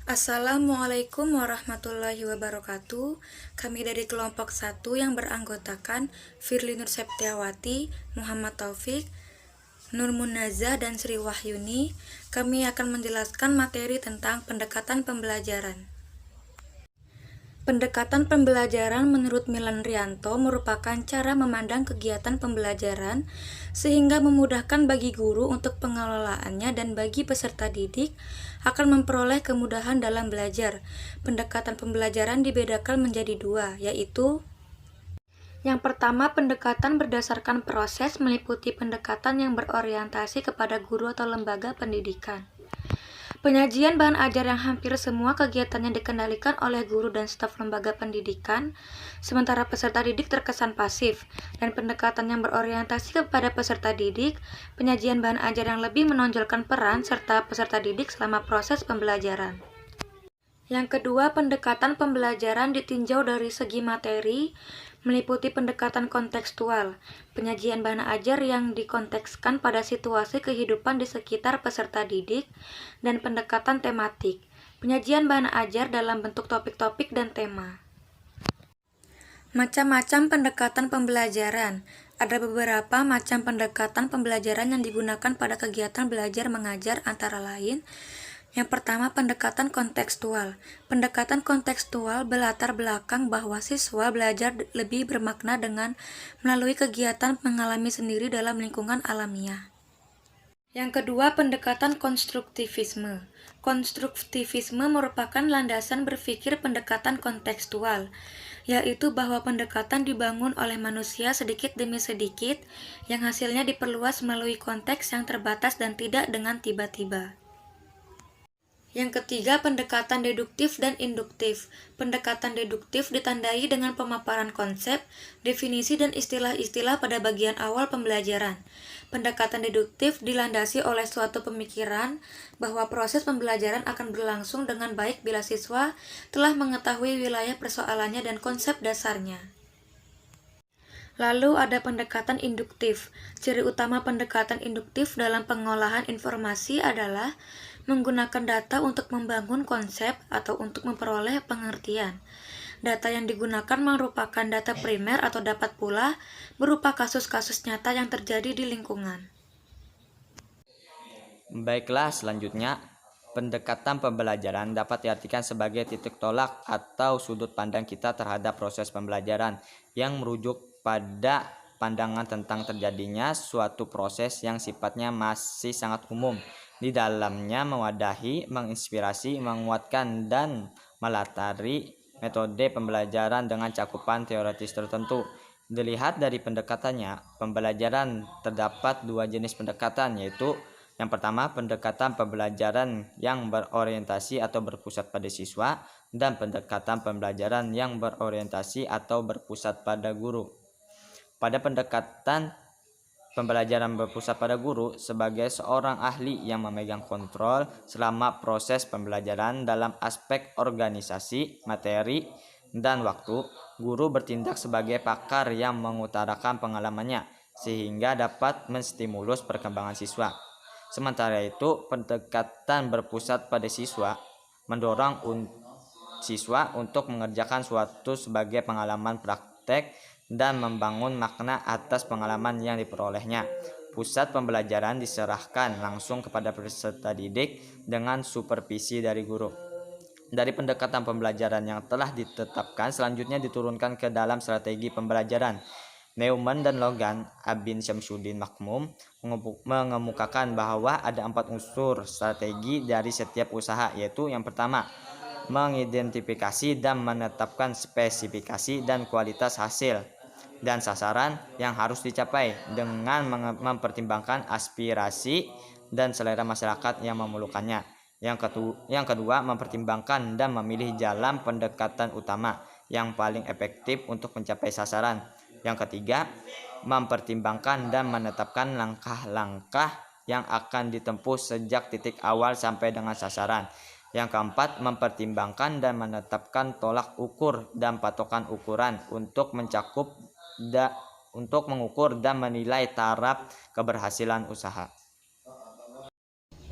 Assalamualaikum warahmatullahi wabarakatuh. Kami dari kelompok 1 yang beranggotakan Firly Nur Septiawati, Muhammad Taufik, Nur Munazah, dan Sri Wahyuni. Kami akan menjelaskan materi tentang pendekatan pembelajaran. Pendekatan pembelajaran menurut Milan Rianto merupakan cara memandang kegiatan pembelajaran sehingga memudahkan bagi guru untuk pengelolaannya dan bagi peserta didik akan memperoleh kemudahan dalam belajar. Pendekatan pembelajaran dibedakan menjadi dua, yaitu yang pertama, pendekatan berdasarkan proses meliputi pendekatan yang berorientasi kepada guru atau lembaga pendidikan. Penyajian bahan ajar yang hampir semua kegiatannya dikendalikan oleh guru dan staf lembaga pendidikan, sementara peserta didik terkesan pasif, dan pendekatan yang berorientasi kepada peserta didik, penyajian bahan ajar yang lebih menonjolkan peran serta peserta didik selama proses pembelajaran. Yang kedua, pendekatan pembelajaran ditinjau dari segi materi, meliputi pendekatan kontekstual, penyajian bahan ajar yang dikontekskan pada situasi kehidupan di sekitar peserta didik, dan pendekatan tematik, penyajian bahan ajar dalam bentuk topik-topik dan tema. Macam-macam pendekatan pembelajaran. Ada beberapa macam pendekatan pembelajaran yang digunakan pada kegiatan belajar mengajar, antara lain: yang pertama, pendekatan kontekstual. Pendekatan kontekstual berlatar belakang bahwa siswa belajar lebih bermakna dengan melalui kegiatan mengalami sendiri dalam lingkungan alamiah. Yang kedua, pendekatan konstruktivisme. Konstruktivisme merupakan landasan berpikir pendekatan kontekstual, yaitu bahwa pendekatan dibangun oleh manusia sedikit demi sedikit, yang hasilnya diperluas melalui konteks yang terbatas dan tidak dengan tiba-tiba. Yang ketiga, pendekatan deduktif dan induktif. Pendekatan deduktif ditandai dengan pemaparan konsep, definisi, dan istilah-istilah pada bagian awal pembelajaran. Pendekatan deduktif dilandasi oleh suatu pemikiran bahwa proses pembelajaran akan berlangsung dengan baik bila siswa telah mengetahui wilayah persoalannya dan konsep dasarnya. Lalu ada pendekatan induktif. Ciri utama pendekatan induktif dalam pengolahan informasi adalah menggunakan data untuk membangun konsep atau untuk memperoleh pengertian. Data yang digunakan merupakan data primer atau dapat pula berupa kasus-kasus nyata yang terjadi di lingkungan. Baiklah, selanjutnya pendekatan pembelajaran dapat diartikan sebagai titik tolak atau sudut pandang kita terhadap proses pembelajaran yang merujuk pada pandangan tentang terjadinya suatu proses yang sifatnya masih sangat umum. Di dalamnya mewadahi, menginspirasi, menguatkan, dan melatari metode pembelajaran dengan cakupan teoritis tertentu. Dilihat dari pendekatannya, pembelajaran terdapat dua jenis pendekatan, yaitu yang pertama, pendekatan pembelajaran yang berorientasi atau berpusat pada siswa, dan pendekatan pembelajaran yang berorientasi atau berpusat pada guru. Pada pendekatan pembelajaran berpusat pada guru, sebagai seorang ahli yang memegang kontrol selama proses pembelajaran dalam aspek organisasi, materi, dan waktu, guru bertindak sebagai pakar yang mengutarakan pengalamannya sehingga dapat menstimulus perkembangan siswa. Sementara itu, pendekatan berpusat pada siswa mendorong siswa untuk mengerjakan suatu sebagai pengalaman praktek dan membangun makna atas pengalaman yang diperolehnya. Pusat pembelajaran diserahkan langsung kepada peserta didik dengan supervisi dari guru. Dari pendekatan pembelajaran yang telah ditetapkan, selanjutnya diturunkan ke dalam strategi pembelajaran. Neumann dan Logan, Abin Syamsuddin Makmum mengemukakan bahwa ada 4 unsur strategi dari setiap usaha, yaitu yang pertama, mengidentifikasi dan menetapkan spesifikasi dan kualitas hasil dan sasaran yang harus dicapai dengan mempertimbangkan aspirasi dan selera masyarakat yang memerlukannya. Yang kedua, mempertimbangkan dan memilih jalan pendekatan utama yang paling efektif untuk mencapai sasaran. Yang ketiga, mempertimbangkan dan menetapkan langkah-langkah yang akan ditempuh sejak titik awal sampai dengan sasaran. Yang keempat, mempertimbangkan dan menetapkan tolak ukur dan patokan ukuran untuk mengukur dan menilai taraf keberhasilan usaha.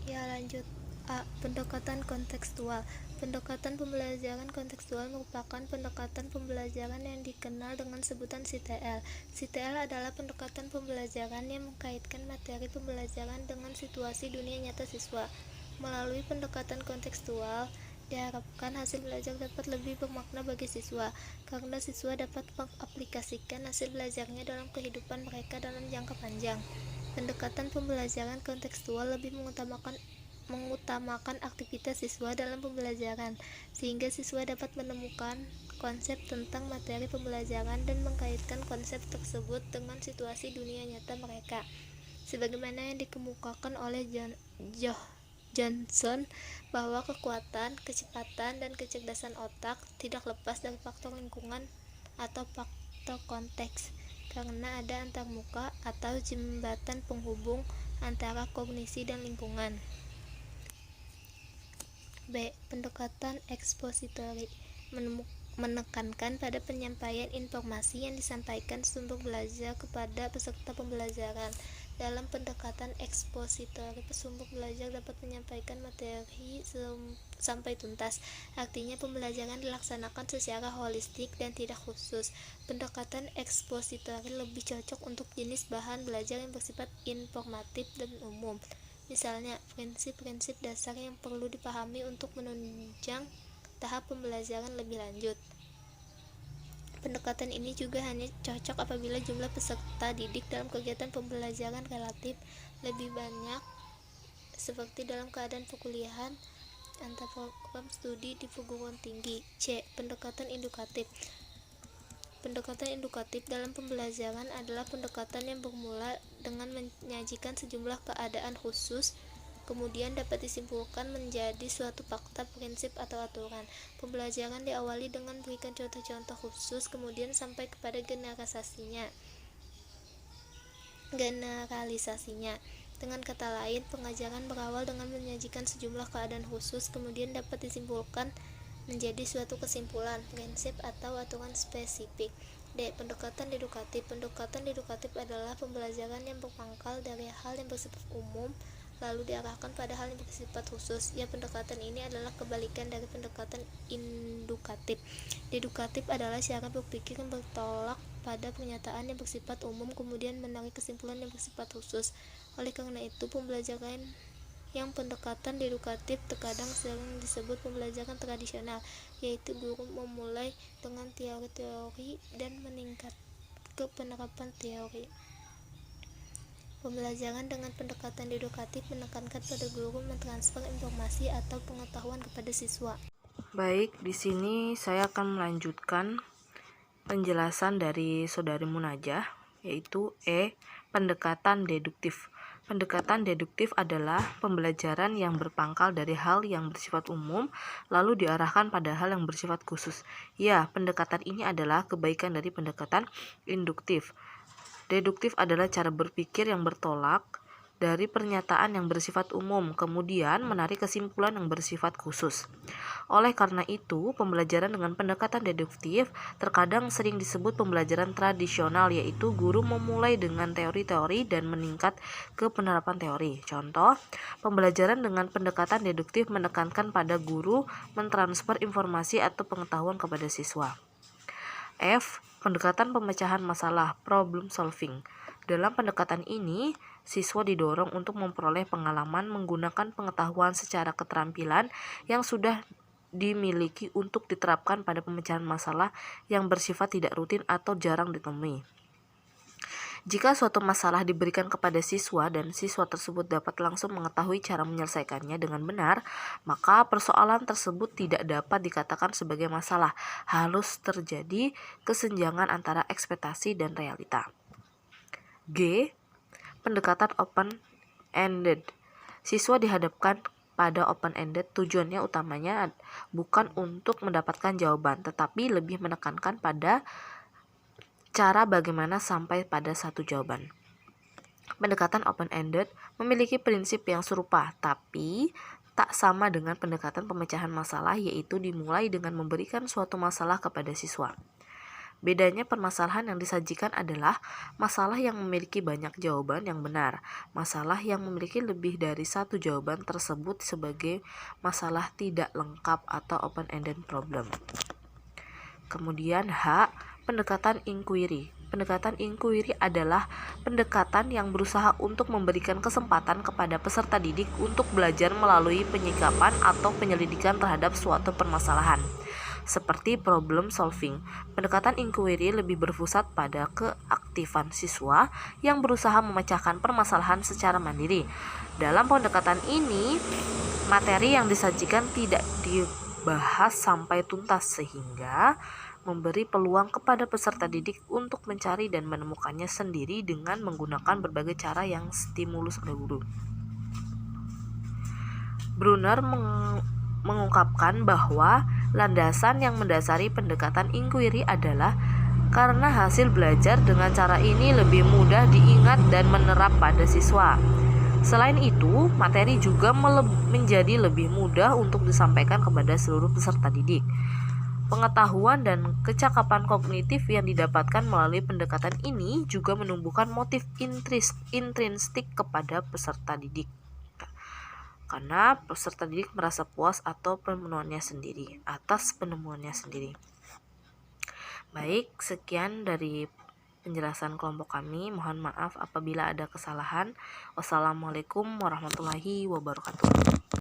Ya, lanjut. A. Pendekatan kontekstual. Pendekatan pembelajaran kontekstual merupakan pendekatan pembelajaran yang dikenal dengan sebutan CTL. CTL adalah pendekatan pembelajaran yang mengkaitkan materi pembelajaran dengan situasi dunia nyata siswa. Melalui pendekatan kontekstual, diharapkan hasil belajar dapat lebih bermakna bagi siswa, karena siswa dapat mengaplikasikan hasil belajarnya dalam kehidupan mereka dalam jangka panjang. Pendekatan pembelajaran kontekstual lebih mengutamakan aktivitas siswa dalam pembelajaran, sehingga siswa dapat menemukan konsep tentang materi pembelajaran dan mengkaitkan konsep tersebut dengan situasi dunia nyata mereka. Sebagaimana yang dikemukakan oleh Johnson, bahwa kekuatan, kecepatan, dan kecerdasan otak tidak lepas dari faktor lingkungan atau faktor konteks, karena ada antarmuka atau jembatan penghubung antara kognisi dan lingkungan. B. Pendekatan ekspositori menekankan pada penyampaian informasi yang disampaikan sumber belajar kepada peserta pembelajaran. Dalam pendekatan ekspositori, sumber belajar dapat menyampaikan materi sampai tuntas. Artinya pembelajaran dilaksanakan secara holistik dan tidak khusus. Pendekatan ekspositori lebih cocok untuk jenis bahan belajar yang bersifat informatif dan umum. Misalnya, prinsip-prinsip dasar yang perlu dipahami untuk menunjang tahap pembelajaran lebih lanjut. Pendekatan ini juga hanya cocok apabila jumlah peserta didik dalam kegiatan pembelajaran relatif lebih banyak, seperti dalam keadaan perkuliahan antar program studi di perguruan tinggi. C. Pendekatan edukatif. Pendekatan edukatif dalam pembelajaran adalah pendekatan yang bermula dengan menyajikan sejumlah keadaan khusus, kemudian dapat disimpulkan menjadi suatu fakta, prinsip, atau aturan. Pembelajaran diawali dengan berikan contoh-contoh khusus, kemudian sampai kepada generalisasinya. Dengan kata lain, pengajaran berawal dengan menyajikan sejumlah keadaan khusus, kemudian dapat disimpulkan menjadi suatu kesimpulan, prinsip, atau aturan spesifik. D. Pendekatan edukatif. Pendekatan edukatif adalah pembelajaran yang berpangkal dari hal yang bersifat umum lalu diarahkan pada hal yang bersifat khusus. Ya, pendekatan ini adalah kebalikan dari pendekatan indukatif. Dedukatif adalah cara berpikir yang bertolak pada pernyataan yang bersifat umum kemudian menarik kesimpulan yang bersifat khusus. Oleh karena itu, pembelajaran yang pendekatan dedukatif terkadang sering disebut pembelajaran tradisional, yaitu guru memulai dengan teori-teori dan meningkat ke penerapan teori. Pembelajaran dengan pendekatan dedukatif menekankan pada guru mentransfer informasi atau pengetahuan kepada siswa. Baik, di sini saya akan melanjutkan penjelasan dari Saudari Munajah, yaitu E. Pendekatan deduktif. Pendekatan deduktif adalah pembelajaran yang berpangkal dari hal yang bersifat umum lalu diarahkan pada hal yang bersifat khusus. Ya, pendekatan ini adalah kebaikan dari pendekatan induktif. Deduktif adalah cara berpikir yang bertolak dari pernyataan yang bersifat umum, kemudian menarik kesimpulan yang bersifat khusus. Oleh karena itu, pembelajaran dengan pendekatan deduktif terkadang sering disebut pembelajaran tradisional, yaitu guru memulai dengan teori-teori dan meningkat ke penerapan teori. Contoh, pembelajaran dengan pendekatan deduktif menekankan pada guru mentransfer informasi atau pengetahuan kepada siswa. F. Pendekatan pemecahan masalah, problem solving. Dalam pendekatan ini, siswa didorong untuk memperoleh pengalaman menggunakan pengetahuan secara keterampilan yang sudah dimiliki untuk diterapkan pada pemecahan masalah yang bersifat tidak rutin atau jarang ditemui. Jika suatu masalah diberikan kepada siswa dan siswa tersebut dapat langsung mengetahui cara menyelesaikannya dengan benar, maka persoalan tersebut tidak dapat dikatakan sebagai masalah. Harus terjadi kesenjangan antara ekspektasi dan realita. G. Pendekatan open-ended. Siswa dihadapkan pada open-ended, tujuannya utamanya bukan untuk mendapatkan jawaban, tetapi lebih menekankan pada cara bagaimana sampai pada satu jawaban. Pendekatan open-ended memiliki prinsip yang serupa, tapi tak sama dengan pendekatan pemecahan masalah, yaitu dimulai dengan memberikan suatu masalah kepada siswa. Bedanya permasalahan yang disajikan adalah masalah yang memiliki banyak jawaban yang benar. Masalah yang memiliki lebih dari satu jawaban tersebut sebagai masalah tidak lengkap atau open-ended problem. Kemudian H. Pendekatan inquiry. Pendekatan inquiry adalah pendekatan yang berusaha untuk memberikan kesempatan kepada peserta didik untuk belajar melalui penyikapan atau penyelidikan terhadap suatu permasalahan. Seperti problem solving, pendekatan inquiry lebih berpusat pada keaktifan siswa yang berusaha memecahkan permasalahan secara mandiri. Dalam pendekatan ini, materi yang disajikan tidak dibahas sampai tuntas sehingga memberi peluang kepada peserta didik untuk mencari dan menemukannya sendiri dengan menggunakan berbagai cara yang stimulus oleh guru. Brunner mengungkapkan bahwa landasan yang mendasari pendekatan inquiry adalah karena hasil belajar dengan cara ini lebih mudah diingat dan menerap pada siswa. Selain itu, materi juga menjadi lebih mudah untuk disampaikan kepada seluruh peserta didik. Pengetahuan dan kecakapan kognitif yang didapatkan melalui pendekatan ini juga menumbuhkan motif intrinsik kepada peserta didik. Karena peserta didik merasa puas atas penemuannya sendiri. Baik, sekian dari penjelasan kelompok kami. Mohon maaf apabila ada kesalahan. Wassalamualaikum warahmatullahi wabarakatuh.